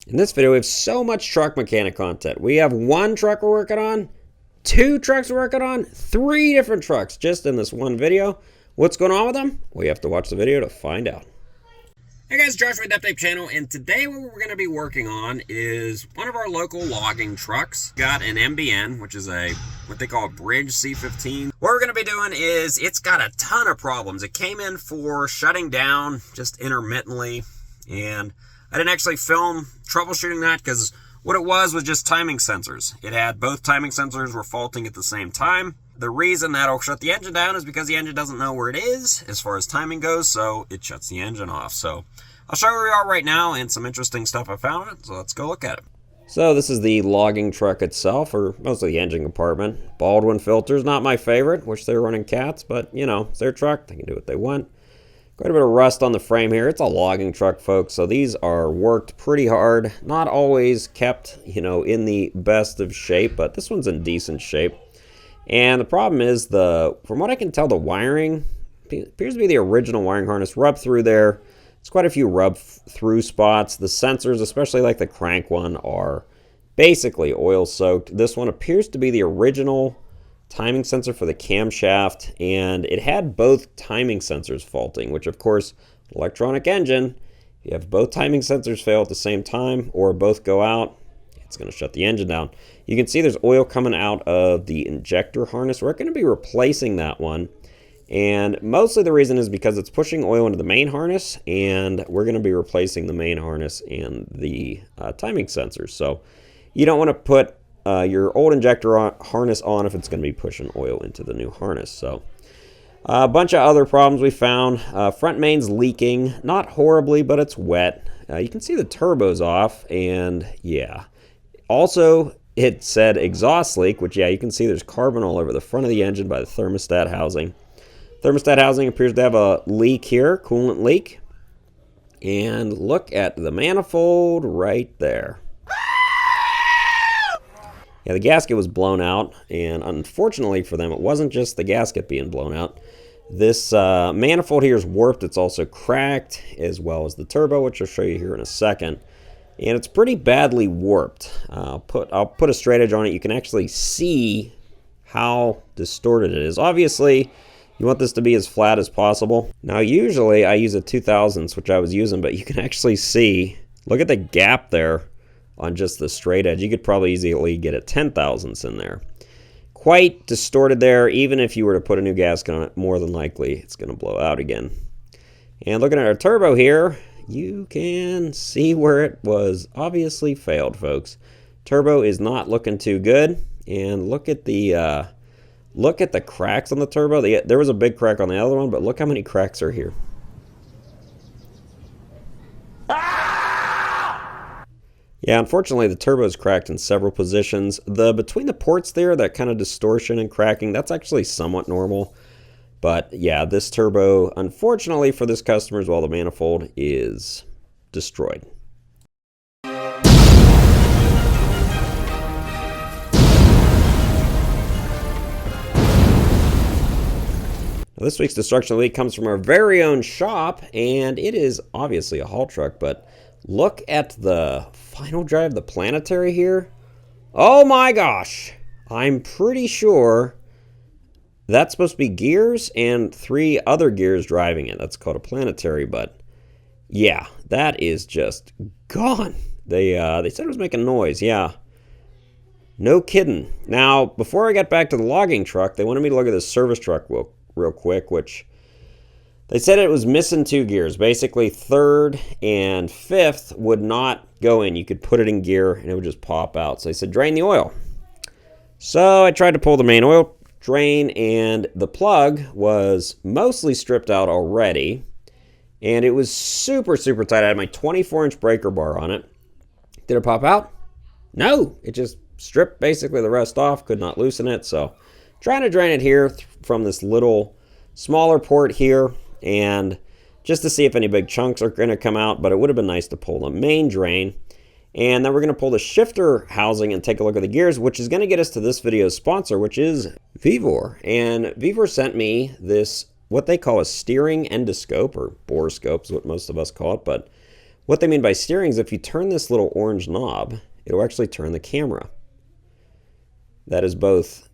In this video, we have so much truck mechanic content. We have one truck we're working on, two trucks we're working on, three different trucks just in this one video. What's going on with them? We have to watch the video to find out. Hey guys, Josh with the Update Channel, and today what we're going to be working on is one of our local logging trucks. Got an MBN, which is what they call a bridge C15. What we're going to be doing is it's got a ton of problems. It came in for shutting down just intermittently, and I didn't actually film troubleshooting that because what it was just timing sensors. It had both timing sensors were faulting at the same time. The reason that'll shut the engine down is because the engine doesn't know where it is as far as timing goes, so it shuts the engine off. So I'll show you where we are right now and some interesting stuff I found on it, so let's go look at it. So this is the logging truck itself, or mostly the engine compartment. Baldwin filters, not my favorite. Wish they were running cats, but you know, it's their truck. They can do what they want. Quite a bit of rust on the frame here. It's a logging truck, folks, so these are worked pretty hard. Not always kept, you know, in the best of shape, but this one's in decent shape. And the problem is, from what I can tell, the wiring appears to be the original wiring harness. Rub through there. It's quite a few rub-through spots. The sensors, especially like the crank one, are basically oil-soaked. This one appears to be the original timing sensor for the camshaft, and it had both timing sensors faulting, which of course, electronic engine, if you have both timing sensors fail at the same time or both go out, it's going to shut the engine down. You can see there's oil coming out of the injector harness. We're going to be replacing that one, and mostly the reason is because it's pushing oil into the main harness, and we're going to be replacing the main harness and the timing sensors. So you don't want to put your old injector harness on if it's going to be pushing oil into the new harness. So a bunch of other problems we found. Front main's leaking, not horribly, but it's wet. You can see the turbo's off, and yeah. Also, it said exhaust leak, which, yeah, you can see there's carbon all over the front of the engine by the thermostat housing. Thermostat housing appears to have a leak here, coolant leak. And look at the manifold right there. Yeah, the gasket was blown out, and unfortunately for them, it wasn't just the gasket being blown out. This manifold here is warped. It's also cracked, as well as the turbo, which I'll show you here in a second. And it's pretty badly warped. I'll put a straight edge on it. You can actually see how distorted it is. Obviously, you want this to be as flat as possible. Now, usually I use a 2000s, which I was using, but you can actually see, look at the gap there on just the straight edge. You could probably easily get a 10,000s in there. Quite distorted there. Even if you were to put a new gasket on it, more than likely it's going to blow out again. And looking at our turbo here, you can see where it was obviously failed, folks. Turbo is not looking too good. And look at the cracks on the turbo. There was a big crack on the other one, but look how many cracks are here. Yeah, unfortunately, the turbo is cracked in several positions. Between the ports there, that kind of distortion and cracking, that's actually somewhat normal. But yeah, this turbo, unfortunately for this customer as well, the manifold is destroyed. Now, this week's destruction leak comes from our very own shop, and it is obviously a haul truck, but look at the final drive, the planetary here. Oh my gosh. I'm pretty sure that's supposed to be gears and three other gears driving it. That's called a planetary, but yeah, that is just gone. They said it was making noise, yeah. No kidding. Now, before I get back to the logging truck, they wanted me to look at this service truck real quick, which they said it was missing two gears. Basically, third and fifth would not go in. You could put it in gear and it would just pop out. So they said, drain the oil. So I tried to pull the main oil drain, and the plug was mostly stripped out already. And it was super, super tight. I had my 24-inch breaker bar on it. Did it pop out? No. It just stripped basically the rest off. Could not loosen it. So trying to drain it here from this little smaller port here, and just to see if any big chunks are going to come out, but it would have been nice to pull the main drain. And then we're going to pull the shifter housing and take a look at the gears, which is going to get us to this video's sponsor, which is Vevor. And Vevor sent me this, what they call a steering endoscope, or borescope is what most of us call it, but What they mean by steering is if you turn this little orange knob, it'll actually turn the camera. That is both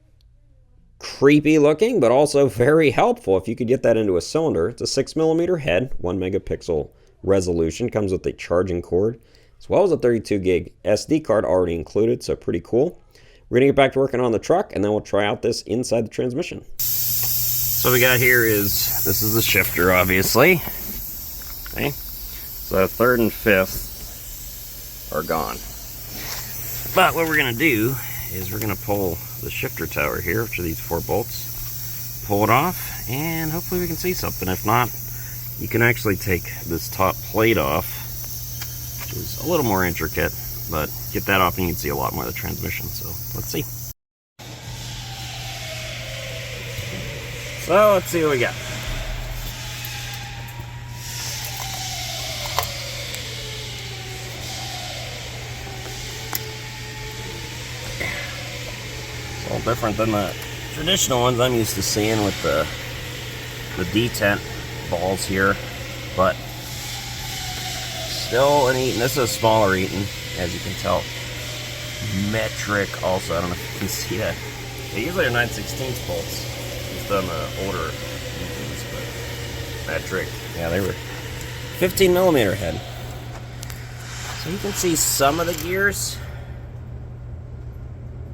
creepy looking, but also very helpful if you could get that into a cylinder. It's a 6mm head, 1 megapixel resolution, comes with a charging cord, as well as a 32 gig SD card already included, so pretty cool. We're gonna get back to working on the truck, and then we'll try out this inside the transmission. So what we got here is, this is the shifter, obviously. Okay, so 3rd and 5th are gone. But what we're gonna do is we're gonna pull the shifter tower here, which are these 4 bolts, pull it off, and hopefully we can see something. If not, you can actually take this top plate off, which is a little more intricate, but get that off and you can see a lot more of the transmission. So let's see. So let's see what we got. It's all different than the traditional ones I'm used to seeing with the detent balls here, but still an Eaton. This is a smaller Eaton, as you can tell. Metric also, I don't know if you can see that. They usually are 9/16 bolts. Just on the older Eatons, but metric. Yeah, they were 15mm head. So you can see some of the gears,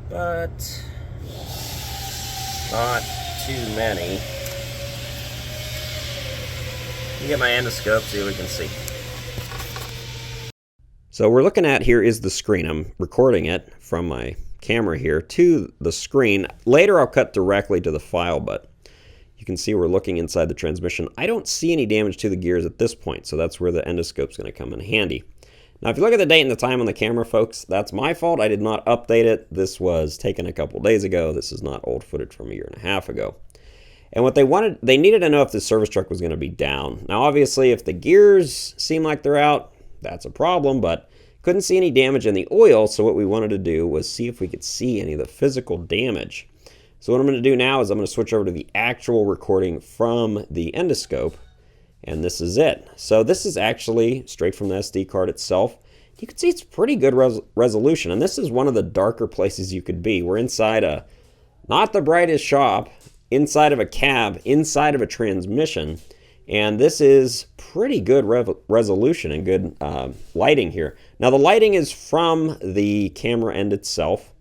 but not too many. Let me get my endoscope, see what we can see. So we're looking at here is the screen. I'm recording it from my camera here to the screen. Later I'll cut directly to the file, but you can see we're looking inside the transmission. I don't see any damage to the gears at this point, so that's where the endoscope's going to come in handy. Now if you look at the date and the time on the camera, folks, that's my fault. I did not update it. This was taken a couple days ago. This is not old footage from a year and a half ago. And what they needed to know if the service truck was going to be down. Now obviously if the gears seem like they're out, that's a problem, but couldn't see any damage in the oil, so what we wanted to do was see if we could see any of the physical damage. So what I'm going to do now is I'm going to switch over to the actual recording from the endoscope, and this is it. So this is actually straight from the SD card itself. You can see it's pretty good resolution, and this is one of the darker places you could be. We're inside a, not the brightest shop, inside of a cab, inside of a transmission, and this is pretty good resolution and good lighting here. Now the lighting is from the camera end itself,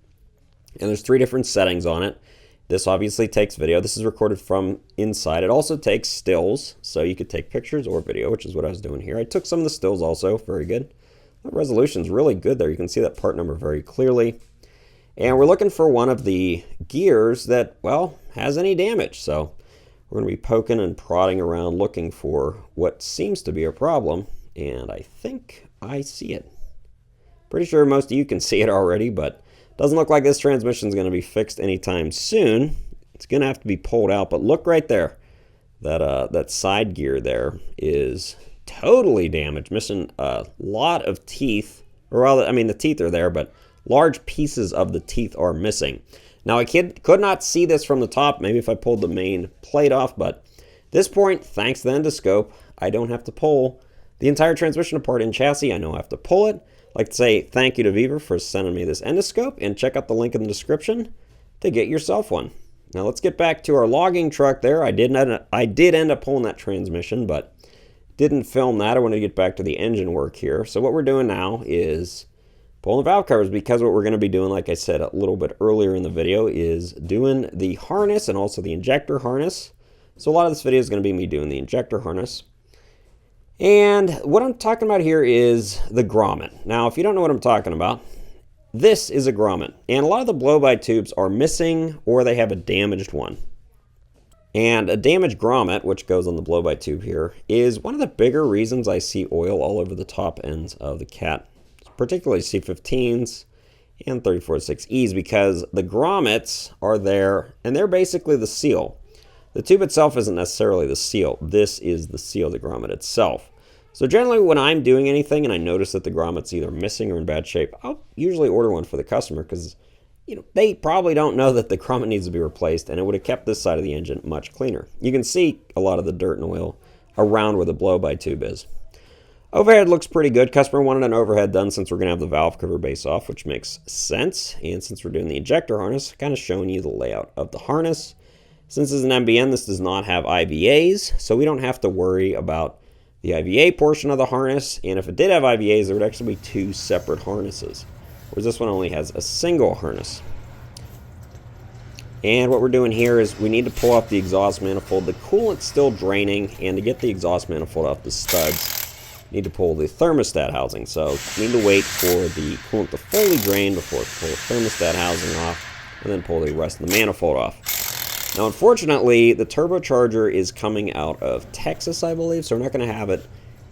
and there's 3 different settings on it. This obviously takes video. This is recorded from inside. It also takes stills, so you could take pictures or video, which is what I was doing here. I took some of the stills also, very good. The resolution's really good there. You can see that part number very clearly. And we're looking for one of the gears that, well, has any damage. So we're going to be poking and prodding around looking for what seems to be a problem, and I think I see it. Pretty sure most of you can see it already, but doesn't look like this transmission is going to be fixed anytime soon. It's going to have to be pulled out, but look right there. That side gear there is totally damaged, missing a lot of teeth. Or rather, I mean, the teeth are there, but large pieces of the teeth are missing. Now, I could not see this from the top, maybe if I pulled the main plate off, but at this point, thanks to the endoscope, I don't have to pull the entire transmission apart in chassis. I know I have to pull it. I'd like to say thank you to Viver for sending me this endoscope, and check out the link in the description to get yourself one. Now let's get back to our logging truck there. I did end up pulling that transmission, but didn't film that. I wanted to get back to the engine work here. So what we're doing now is pulling the valve covers, because what we're going to be doing, like I said a little bit earlier in the video, is doing the harness and also the injector harness. So a lot of this video is going to be me doing the injector harness. And what I'm talking about here is the grommet. Now, if you don't know what I'm talking about, this is a grommet. And a lot of the blow-by tubes are missing, or they have a damaged one. And a damaged grommet, which goes on the blow-by tube here, is one of the bigger reasons I see oil all over the top ends of the Cat, particularly C15s and 34.6Es, because the grommets are there, and they're basically the seal. The tube itself isn't necessarily the seal. This is the seal, the grommet itself. So generally when I'm doing anything and I notice that the grommet's either missing or in bad shape, I'll usually order one for the customer, because they probably don't know that the grommet needs to be replaced, and it would have kept this side of the engine much cleaner. You can see a lot of the dirt and oil around where the blow-by tube is. Overhead looks pretty good. Customer wanted an overhead done since we're going to have the valve cover base off, which makes sense. And since we're doing the injector harness, kind of showing you the layout of the harness. Since this is an MBN, this does not have IVAs, so we don't have to worry about the IVA portion of the harness. And if it did have IVAs, there would actually be two separate harnesses, whereas this one only has a single harness. And what we're doing here is we need to pull off the exhaust manifold. The coolant's still draining, and to get the exhaust manifold off the studs, need to pull the thermostat housing. So we need to wait for the coolant to fully drain before we pull the thermostat housing off, and then pull the rest of the manifold off. Now, unfortunately, the turbocharger is coming out of Texas, I believe, so we're not going to have it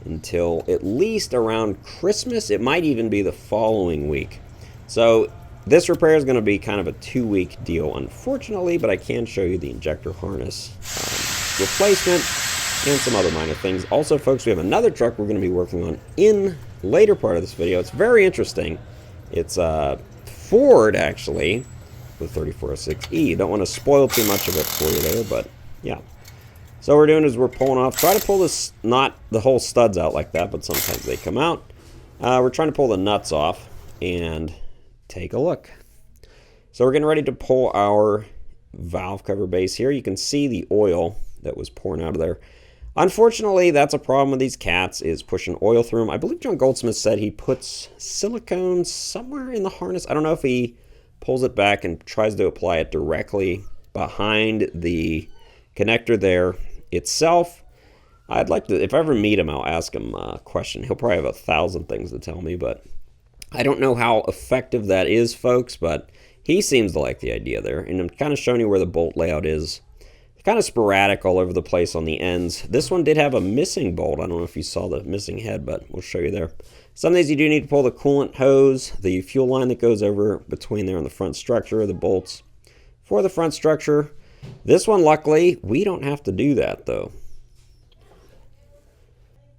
until at least around Christmas. It might even be the following week. So this repair is going to be kind of a 2-week deal, unfortunately, but I can show you the injector harness replacement and some other minor things. Also, folks, we have another truck we're going to be working on in the later part of this video. It's very interesting. It's Ford, actually, the 3406E. Don't want to spoil too much of it for you there, but yeah. So what we're doing is we're pulling off. Try to pull this, not the whole studs out like that, but sometimes they come out. We're trying to pull the nuts off and take a look. So we're getting ready to pull our valve cover base here. You can see the oil that was pouring out of there. Unfortunately, that's a problem with these cats, is pushing oil through them. I believe John Goldsmith said he puts silicone somewhere in the harness. I don't know if he pulls it back and tries to apply it directly behind the connector there itself. I'd like to, if I ever meet him, I'll ask him a question. He'll probably have 1,000 things to tell me, but I don't know how effective that is, folks, but he seems to like the idea there. And I'm kind of showing you where the bolt layout is. Kind of sporadic all over the place on the ends. This one did have a missing bolt. I don't know if you saw the missing head, but we'll show you there. Some of these you do need to pull the coolant hose, the fuel line that goes over between there and the front structure, the bolts for the front structure. This one, luckily, we don't have to do that, though.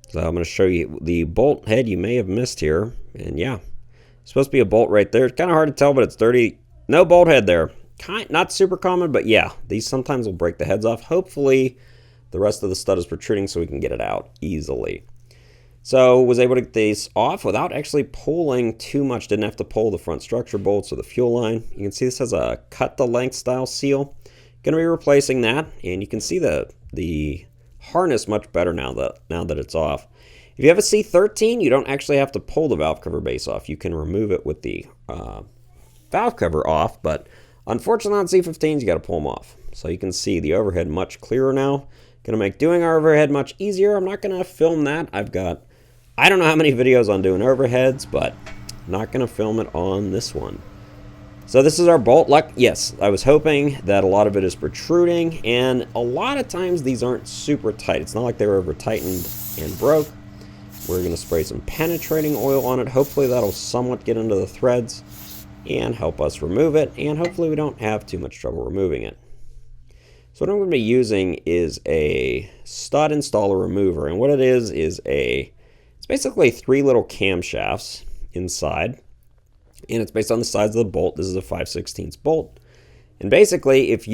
So I'm going to show you the bolt head you may have missed here. And yeah, it's supposed to be a bolt right there. It's kind of hard to tell, but it's dirty. No bolt head there. Not super common, but yeah, these sometimes will break the heads off. Hopefully, the rest of the stud is protruding so we can get it out easily. So, was able to get these off without actually pulling too much. Didn't have to pull the front structure bolts or the fuel line. You can see this has a cut-the-length style seal. Going to be replacing that, and you can see the harness much better now that it's off. If you have a C13, you don't actually have to pull the valve cover base off. You can remove it with the valve cover off, but unfortunately on C15s, you got to pull them off. So you can see the overhead much clearer now. Going to make doing our overhead much easier. I'm not going to film that. I've got, I don't know how many videos on doing overheads, but I'm not going to film it on this one. So this is our bolt. Yes, I was hoping that a lot of it is protruding, and a lot of times these aren't super tight. It's not like they were over tightened and broke. We're going to spray some penetrating oil on it. Hopefully that'll somewhat get into the threads and help us remove it, and hopefully we don't have too much trouble removing it. So what I'm going to be using is a stud installer remover, and what it is it's basically 3 little camshafts inside, and it's based on the size of the bolt. This is a 5/16 bolt, and basically it's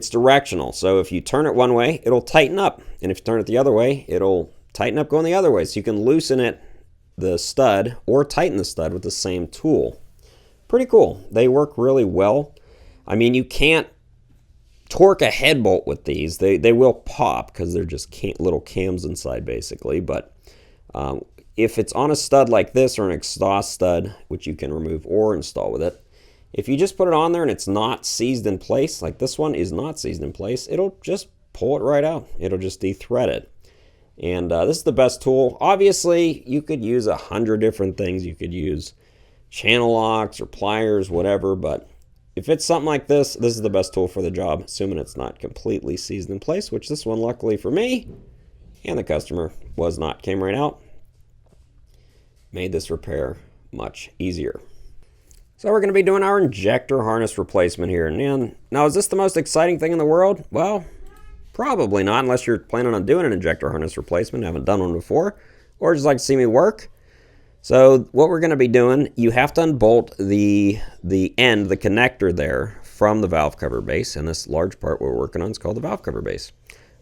directional. So if you turn it one way, it'll tighten up, and if you turn it the other way, it'll tighten up going the other way. So you can loosen it, the stud, or tighten the stud with the same tool. Pretty cool. They work really well. I mean, you can't torque a head bolt with these. They will pop because they're just little cams inside basically, but if it's on a stud like this or an exhaust stud, which you can remove or install with it, if you just put it on there and it's not seized in place, like this one is not seized in place, it'll just pull it right out. It'll just de-thread it. And this is the best tool. Obviously, you could use 100 different things. You could use channel locks or pliers, whatever, but if it's something like this, this is the best tool for the job, assuming it's not completely seized in place, which this one, luckily for me and the customer, was not. Came right out. Made this repair much easier. So we're going to be doing our injector harness replacement here. And now, is this the most exciting thing in the world? Well, probably not, unless you're planning on doing an injector harness replacement, haven't done one before, or just like to see me work. So what we're going to be doing, you have to unbolt the end, the connector there from the valve cover base, and this large part we're working on is called the valve cover base.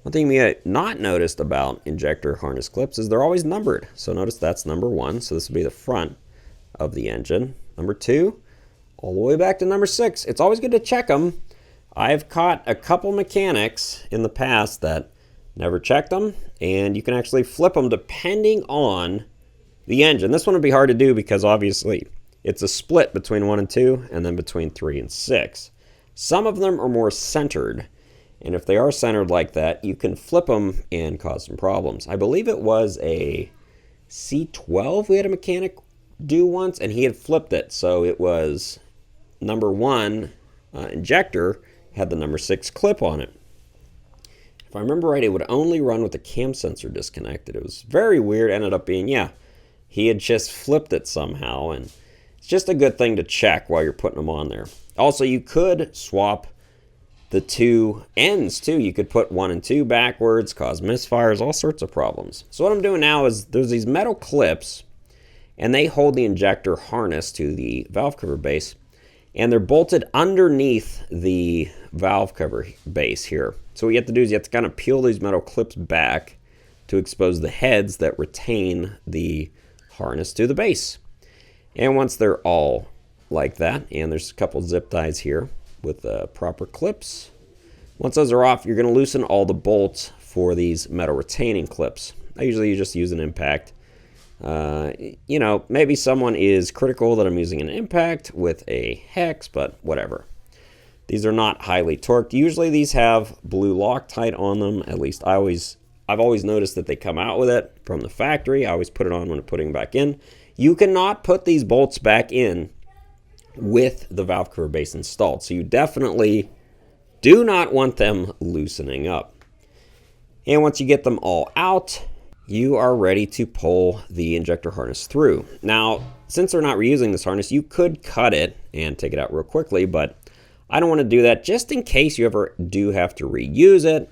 One thing you may not noticed about injector harness clips is they're always numbered. So notice that's number 1. So this would be the front of the engine. Number 2, all the way back to number 6. It's always good to check them. I've caught a couple mechanics in the past that never checked them, and you can actually flip them depending on the engine. This one would be hard to do because obviously it's a split between 1 and 2 and then between 3 and 6. Some of them are more centered, and if they are centered like that, you can flip them and cause some problems. I believe it was a C12 we had a mechanic do once, and he had flipped it, so it was number 1 injector had the number 6 clip on it. If I remember right, it would only run with the cam sensor disconnected. It was very weird. Ended up being, yeah, he had just flipped it somehow, and it's just a good thing to check while you're putting them on there. Also, you could swap the 2 ends too. You could put 1 and 2 backwards, cause misfires, all sorts of problems. So what I'm doing now is there's these metal clips, and they hold the injector harness to the valve cover base, and they're bolted underneath the valve cover base here. So what you have to do is you have to kind of peel these metal clips back to expose the heads that retain the harness to the base. And once they're all like that, and there's a couple zip ties here with proper clips, once those are off, you're going to loosen all the bolts for these metal retaining clips. I usually just use an impact. You know, maybe someone is critical that I'm using an impact with a hex, but whatever. These are not highly torqued. Usually these have blue Loctite on them. At least I've always noticed that they come out with it from the factory. I always put it on when I'm putting them back in. You cannot put these bolts back in with the valve cover base installed. So you definitely do not want them loosening up. And once you get them all out, you are ready to pull the injector harness through. Now, since they're not reusing this harness, you could cut it and take it out real quickly, but I don't want to do that just in case you ever do have to reuse it,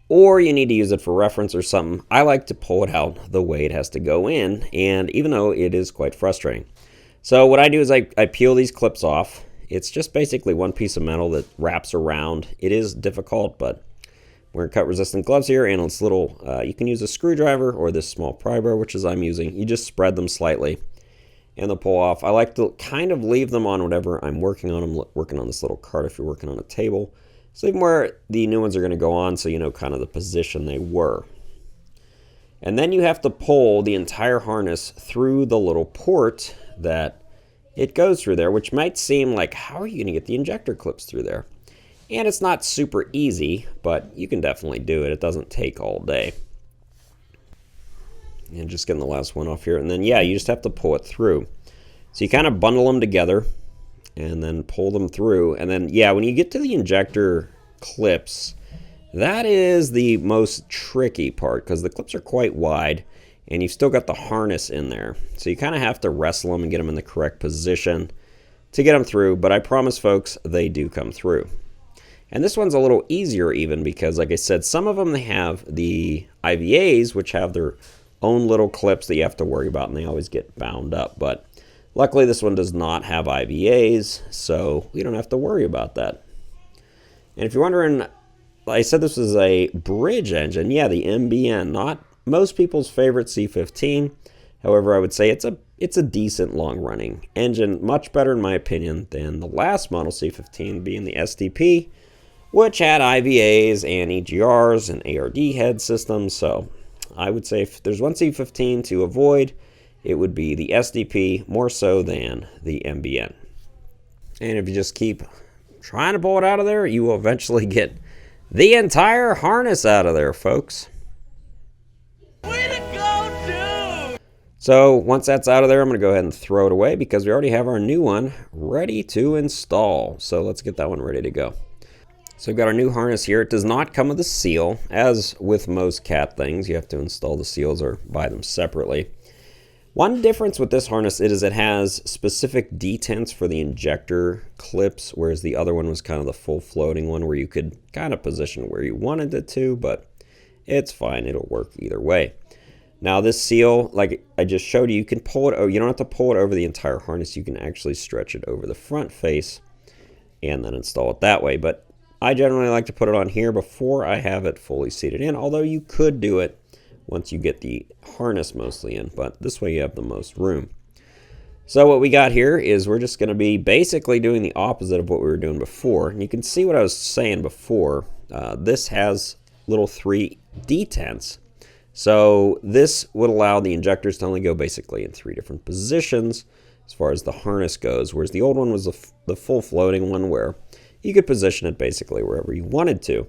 or you need to use it for reference or something. I like to pull it out the way it has to go in, and even though it is quite frustrating. So what I do is I peel these clips off. It's just basically one piece of metal that wraps around. It is difficult, but we're cut resistant gloves here, and it's little, you can use a screwdriver or this small pry bar, which is I'm using. You just spread them slightly and they'll pull off. I like to kind of leave them on whatever I'm working on. I'm working on this little cart if you're working on a table. So leave them where the new ones are going to go on so you know kind of the position they were. And then you have to pull the entire harness through the little port that it goes through there, which might seem like, how are you going to get the injector clips through there? And it's not super easy, but you can definitely do it. It doesn't take all day. And just getting the last one off here. And then, yeah, you just have to pull it through. So you kind of bundle them together and then pull them through. And then, yeah, when you get to the injector clips, that is the most tricky part because the clips are quite wide and you've still got the harness in there. So you kind of have to wrestle them and get them in the correct position to get them through. But I promise, folks, they do come through. And this one's a little easier even because, like I said, some of them, they have the IVAs, which have their own little clips that you have to worry about, and they always get bound up. But luckily, this one does not have IVAs, so we don't have to worry about that. And if you're wondering, I said this was a bridge engine. Yeah, the MBN, not most people's favorite C15. However, I would say it's a decent long-running engine, much better in my opinion than the last model C15 being the SDP, which had IVAs and EGRs and ARD head systems. So I would say if there's one C15 to avoid, it would be the SDP more so than the MBN. And if you just keep trying to pull it out of there, you will eventually get the entire harness out of there, folks. Way to go, dude! So once that's out of there, I'm going to go ahead and throw it away because we already have our new one ready to install. So let's get that one ready to go. So we've got our new harness here. It does not come with a seal. As with most cat things, you have to install the seals or buy them separately. One difference with this harness is it has specific detents for the injector clips, whereas the other one was kind of the full floating one where you could kind of position where you wanted it to, but it's fine. It'll work either way. Now this seal, like I just showed you, you can pull it, you don't have to pull it over the entire harness. You can actually stretch it over the front face and then install it that way. But I generally like to put it on here before I have it fully seated in, although you could do it once you get the harness mostly in, but this way you have the most room. So what we got here is we're just going to be basically doing the opposite of what we were doing before. And you can see what I was saying before. This has little 3 detents. So this would allow the injectors to only go basically in 3 different positions as far as the harness goes, whereas the old one was the full floating one where you could position it basically wherever you wanted to.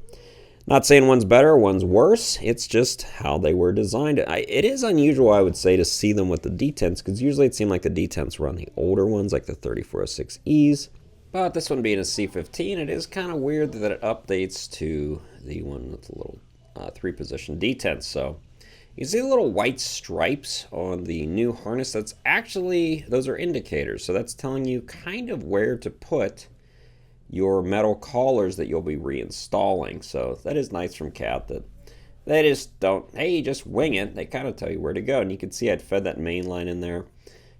Not saying one's better, one's worse. It's just how they were designed. It is unusual, I would say, to see them with the detents, because usually it seemed like the detents were on the older ones, like the 3406Es. But this one being a C15, it is kind of weird that it updates to the one with the little 3-position detents. So you see the little white stripes on the new harness. That's actually, those are indicators. So that's telling you kind of where to put your metal collars that you'll be reinstalling. So that is nice from CAT that they just don't, hey, just wing it. They kind of tell you where to go. And you can see I'd fed that main line in there.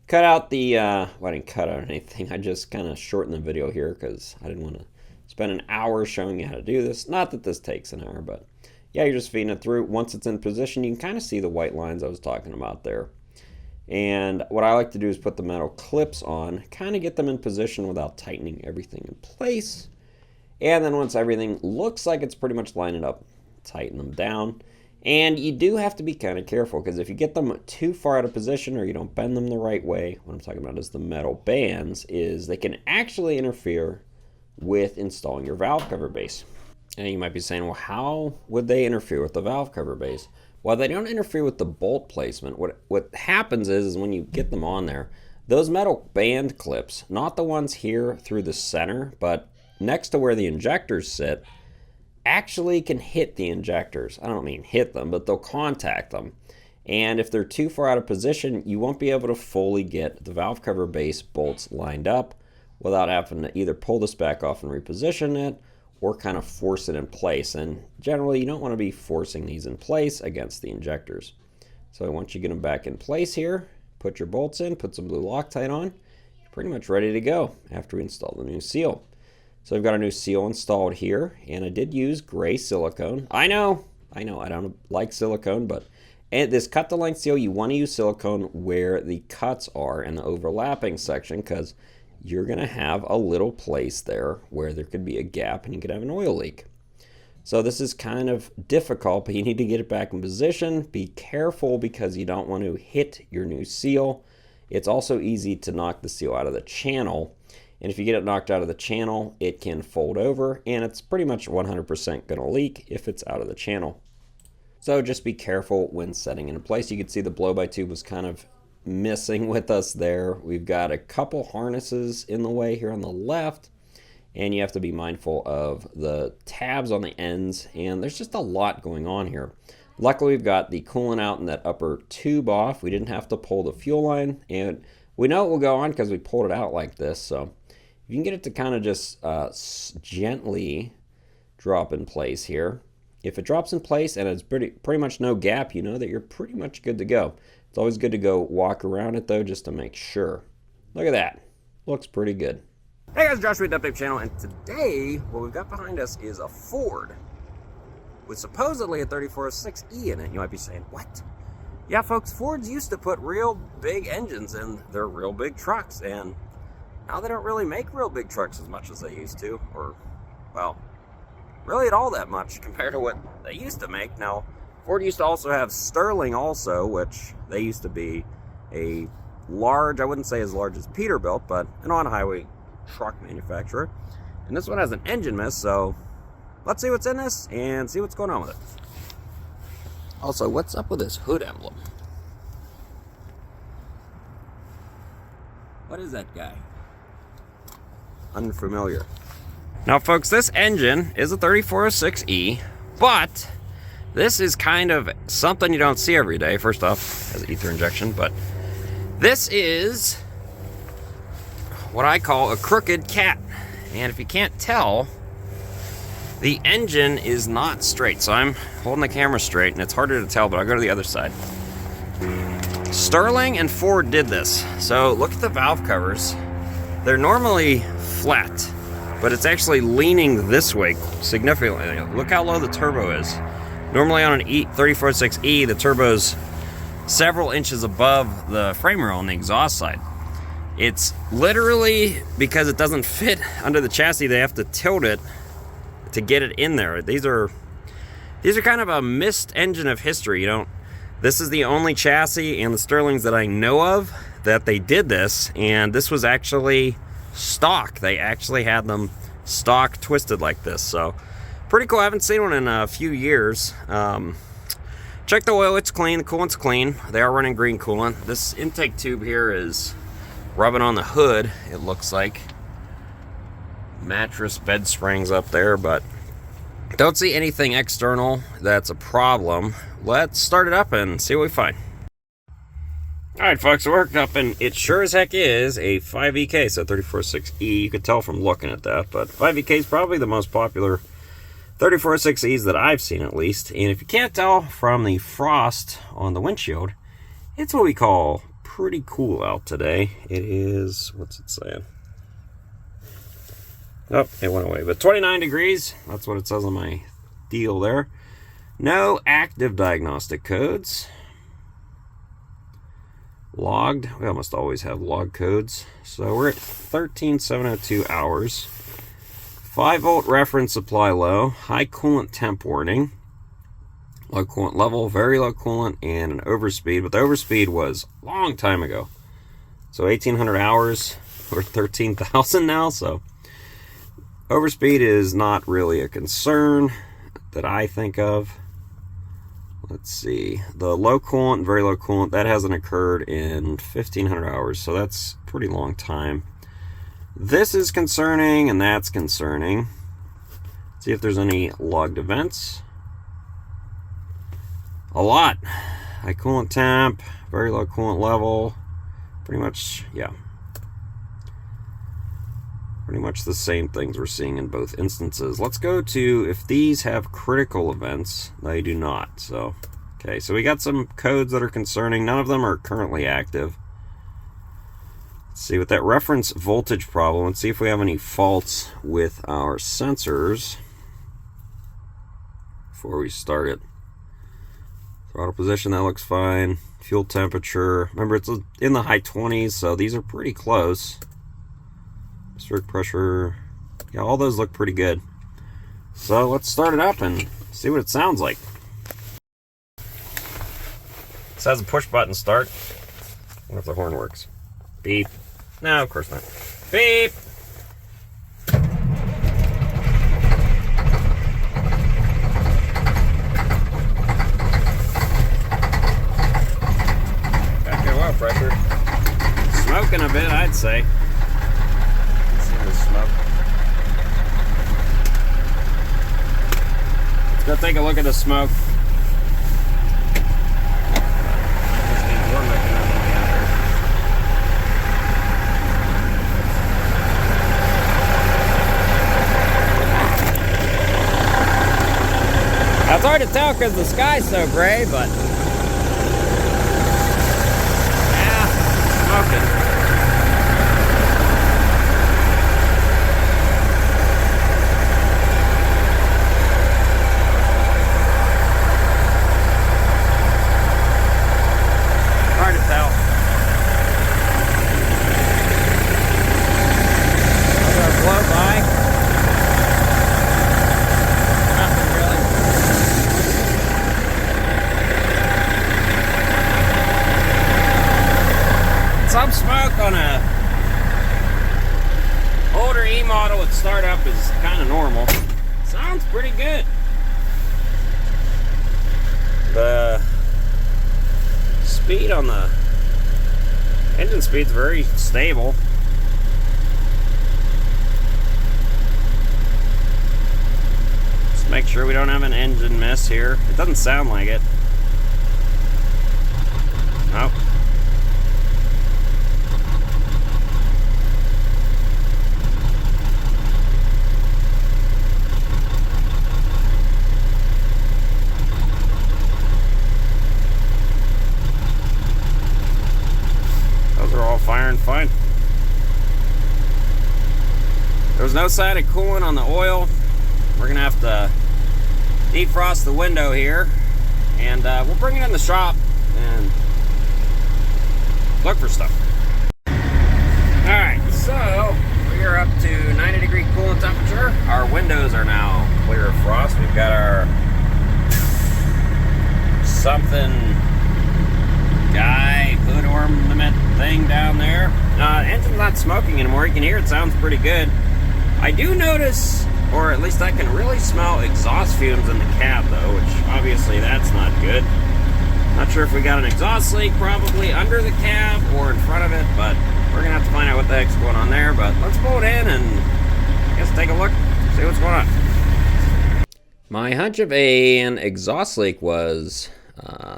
Cut out the, well, I didn't cut out anything. I just kind of shortened the video here because I didn't want to spend an hour showing you how to do this. Not that this takes an hour, but yeah, you're just feeding it through. Once it's in position, you can kind of see the white lines I was talking about there. And what I like to do is put the metal clips on, kind of get them in position without tightening everything in place. And then once everything looks like it's pretty much lining up, tighten them down. And you do have to be kind of careful, because if you get them too far out of position or you don't bend them the right way, what I'm talking about is the metal bands, is they can actually interfere with installing your valve cover base. And you might be saying, well, how would they interfere with the valve cover base? Well, they don't interfere with the bolt placement. What happens is when you get them on there, those metal band clips, not the ones here through the center, but next to where the injectors sit, actually can hit the injectors. I don't mean hit them, but they'll contact them. And if they're too far out of position, you won't be able to fully get the valve cover base bolts lined up without having to either pull this back off and reposition it, or kind of force it in place. And generally you don't want to be forcing these in place against the injectors. So once you get them back in place here, put your bolts in, put some blue Loctite on, you're pretty much ready to go after we install the new seal. So I've got a new seal installed here, and I did use gray silicone. I know, I don't like silicone, but this cut to length seal, you want to use silicone where the cuts are in the overlapping section, because you're going to have a little place there where there could be a gap and you could have an oil leak. So this is kind of difficult, but you need to get it back in position. Be careful because you don't want to hit your new seal. It's also easy to knock the seal out of the channel. And if you get it knocked out of the channel, it can fold over, and it's pretty much 100% going to leak if it's out of the channel. So just be careful when setting it in place. You can see the blow-by tube was kind of missing with us there. We've got a couple harnesses in the way here on the left, and you have to be mindful of the tabs on the ends, and there's just a lot going on here. Luckily, we've got the coolant out and that upper tube off. We didn't have to pull the fuel line, and we know it will go on because we pulled it out like this. So you can get it to kind of just gently drop in place here. If it drops in place and it's pretty much no gap, you know that you're pretty much good to go. It's always good to go walk around it though, just to make sure. Look at that. Looks pretty good. Hey guys, Josh with the Update Channel, and today what we've got behind us is a Ford with supposedly a 3406E in it. You might be saying, what? Yeah, folks, Fords used to put real big engines in their real big trucks, and now they don't really make real big trucks as much as they used to, or, well, really at all that much compared to what they used to make. Now, Ford used to also have Sterling also, which they used to be a large, I wouldn't say as large as Peterbilt, but an on-highway truck manufacturer. And this one has an engine mist, so let's see what's in this and see what's going on with it. Also, what's up with this hood emblem? What is that guy? Unfamiliar. Now, folks, this engine is a 3406E, but this is kind of something you don't see every day. First off, it has ether injection, but this is what I call a crooked cat. And if you can't tell, the engine is not straight. So I'm holding the camera straight, and it's harder to tell, but I'll go to the other side. Sterling and Ford did this. So look at the valve covers. They're normally flat. but it's actually leaning this way significantly. Look how low the turbo is. Normally on an 34.6E, the turbo's several inches above the frame rail on the exhaust side. It's literally because it doesn't fit under the chassis, they have to tilt it to get it in there. These are kind of a missed engine of history. This is the only chassis and the Sterlings that I know of that they did this, and this was actually stock. They actually had them stock twisted like this, so pretty cool. I haven't seen one in a few years. Check the oil, it's clean, the coolant's clean. They are running green coolant. This intake tube here is rubbing on the hood, it looks like. Mattress bed springs up there, but don't see anything external that's a problem. Let's start it up and see what we find. Alright folks, we're hooked up, and it sure as heck is a 5EK, so 34.6E. You could tell from looking at that, but 5EK is probably the most popular 34.6Es that I've seen, at least. And if you can't tell from the frost on the windshield, it's what we call pretty cool out today. It is, what's it saying? Oh, it went away. But 29 degrees, that's what it says on my deal there. No active diagnostic codes. Logged, we almost always have log codes. So we're at 13,702 hours. 5-volt reference supply low. High coolant temp warning. Low coolant level, very low coolant, and an overspeed. But the overspeed was a long time ago. So 1,800 hours, we're 13,000 now, so overspeed is not really a concern that I think of. Let's see. The low coolant and very low coolant, that hasn't occurred in 1,500 hours, so that's a pretty long time. This is concerning, and that's concerning. Let's see if there's any logged events. A lot. High coolant temp, very low coolant level. Pretty much, yeah. Pretty much the same things we're seeing in both instances. Let's go to if these have critical events. They do not. So, okay, so we got some codes that are concerning. None of them are currently active. Let's see with that reference voltage problem. Let's see if we have any faults with our sensors before we start it. Throttle position, that looks fine. Fuel temperature. Remember, it's in the high 20s, so these are pretty close. Atmospheric pressure, yeah, all those look pretty good. So let's start it up and see what it sounds like. This has a push button start. I wonder if the horn works. Beep. No, of course not. Beep. Got good oil pressure. Smoking a bit, I'd say. Smoke. Let's go take a look at the smoke. Now, it's hard to tell because the sky's so gray, but yeah, smoking. Some smoke on a older E model at startup is kind of normal. Sounds pretty good. The speed on the engine speed's very stable. Just make sure we don't have an engine miss here. It doesn't sound like it. Nope. Those are all firing fine. There was no sign of coolant on the oil. We're gonna have to defrost the window here, and we'll bring it in the shop and look for stuff. Alright, so we're up to 90-degree coolant temperature. Our windows are now clear of frost. We've got our something guy hood ornament thing down there. Engine's not smoking anymore. You can hear it sounds pretty good. I do notice, or at least I can really smell exhaust fumes in the cab though, which obviously that's not good. Not sure if we got an exhaust leak probably under the cab or in front of it, but we're gonna have to find out what the heck's going on there. But let's pull it in and I guess take a look, see what's going on. My hunch of an exhaust leak was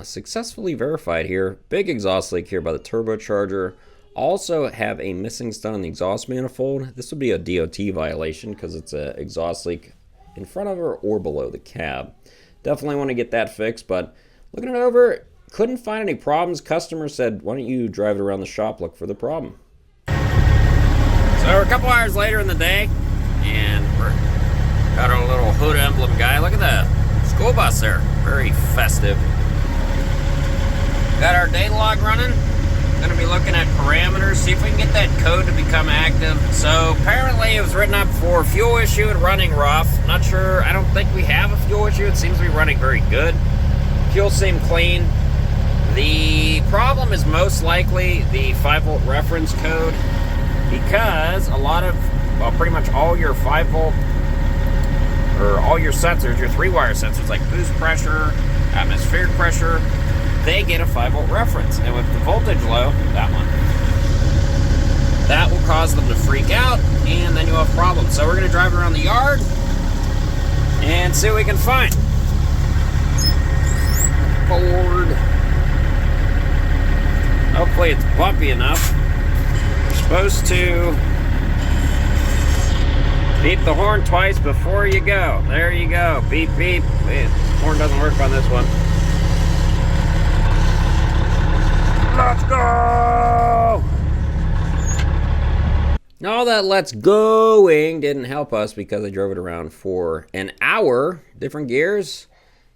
successfully verified here. Big exhaust leak here by the turbocharger. Also have a missing stud on the exhaust manifold. This would be a DOT violation because it's an exhaust leak in front of or below the cab. Definitely want to get that fixed, but looking it over, couldn't find any problems. Customer said, why don't you drive it around the shop, look for the problem. So we're a couple hours later in the day, and we're got our little hood emblem guy. Look at that school bus there, very festive. Got our data log running. Gonna be looking at parameters, see if we can get that code to become active. So apparently it was written up for fuel issue and running rough. Not sure, I don't think we have a fuel issue. It seems to be running very good. Fuel seemed clean. The problem is most likely the 5-volt reference code, because a lot of, well, pretty much all your 5-volt, or all your sensors, your 3-wire sensors like boost pressure, atmospheric pressure, they get a 5-volt reference. And with the voltage low, that one, that will cause them to freak out, and then you'll have problems. So we're going to drive around the yard and see what we can find. Forward. Hopefully it's bumpy enough. You're supposed to beep the horn twice before you go. There you go. Beep, beep. Wait, horn doesn't work on this one. Let's go! All that let's going didn't help us because I drove it around for an hour. Different gears.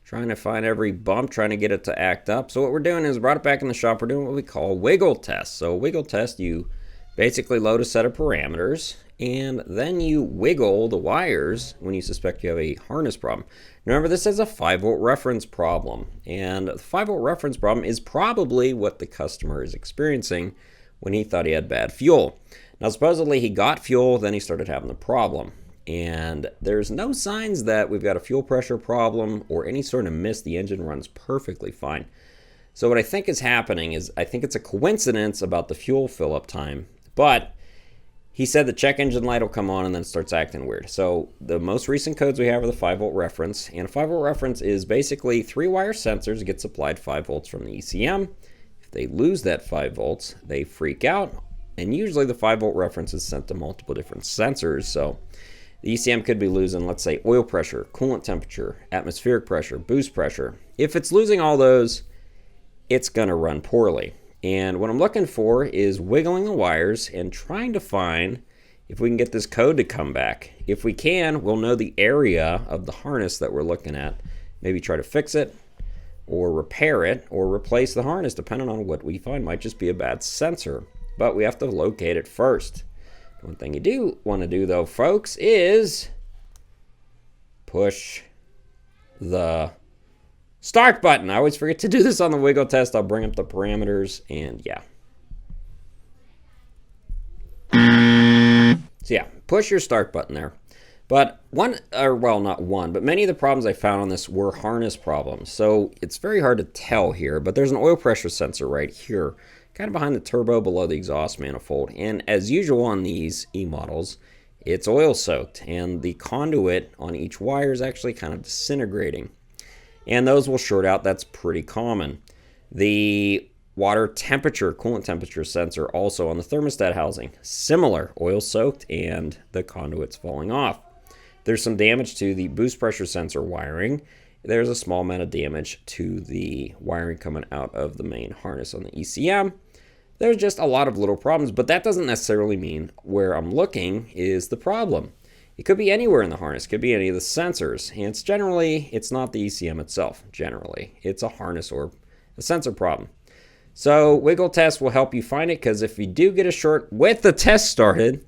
Trying to find every bump, trying to get it to act up. So what we're doing is brought it back in the shop. We're doing what we call a wiggle test. So a wiggle test, you basically load a set of parameters and then you wiggle the wires when you suspect you have a harness problem. Remember, this is a 5-volt reference problem, and the 5-volt reference problem is probably what the customer is experiencing when he thought he had bad fuel. Now, supposedly he got fuel, then he started having the problem, and there's no signs that we've got a fuel pressure problem or any sort of miss. The engine runs perfectly fine. So what I think is happening is I think it's a coincidence about the fuel fill-up time, but he said the check engine light will come on and then it starts acting weird. So the most recent codes we have are the 5-volt reference. And a 5-volt reference is basically 3-wire sensors get supplied 5 volts from the ECM. If they lose that 5 volts, they freak out. And usually the 5-volt reference is sent to multiple different sensors. So the ECM could be losing, let's say, oil pressure, coolant temperature, atmospheric pressure, boost pressure. If it's losing all those, it's going to run poorly. And what I'm looking for is wiggling the wires and trying to find if we can get this code to come back. If we can, we'll know the area of the harness that we're looking at. Maybe try to fix it or repair it or replace the harness, depending on what we find. Might just be a bad sensor, but we have to locate it first. One thing you do want to do though, folks, is push the start button. I always forget to do this on the wiggle test. I'll bring up the parameters and yeah. So yeah, push your start button there. But not one, but many of the problems I found on this were harness problems. So it's very hard to tell here, but there's an oil pressure sensor right here, kind of behind the turbo below the exhaust manifold. And as usual on these E-models, it's oil soaked and the conduit on each wire is actually kind of disintegrating. And those will short out. That's pretty common. The water temperature, coolant temperature sensor also on the thermostat housing, similar, oil soaked and the conduit's falling off. There's some damage to the boost pressure sensor wiring. There's a small amount of damage to the wiring coming out of the main harness on the ECM. There's just a lot of little problems, but that doesn't necessarily mean where I'm looking is the problem. It could be anywhere in the harness, it could be any of the sensors, and it's not the ECM itself, generally. It's a harness or a sensor problem. So wiggle test will help you find it, because if you do get a short with the test started,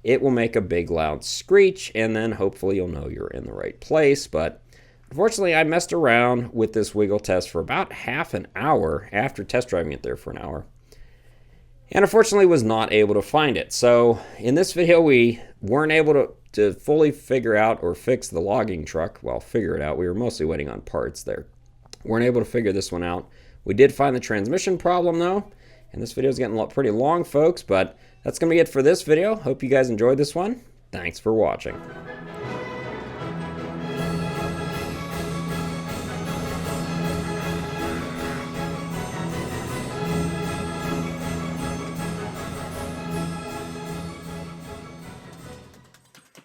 it will make a big loud screech, and then hopefully you'll know you're in the right place. But unfortunately, I messed around with this wiggle test for about half an hour after test driving it there for an hour, and unfortunately was not able to find it. So in this video, we weren't able to fully figure out or fix the logging truck. Well, figure it out. We were mostly waiting on parts there. Weren't able to figure this one out. We did find the transmission problem though, and this video is getting pretty long, folks, but that's going to be it for this video. Hope you guys enjoyed this one. Thanks for watching.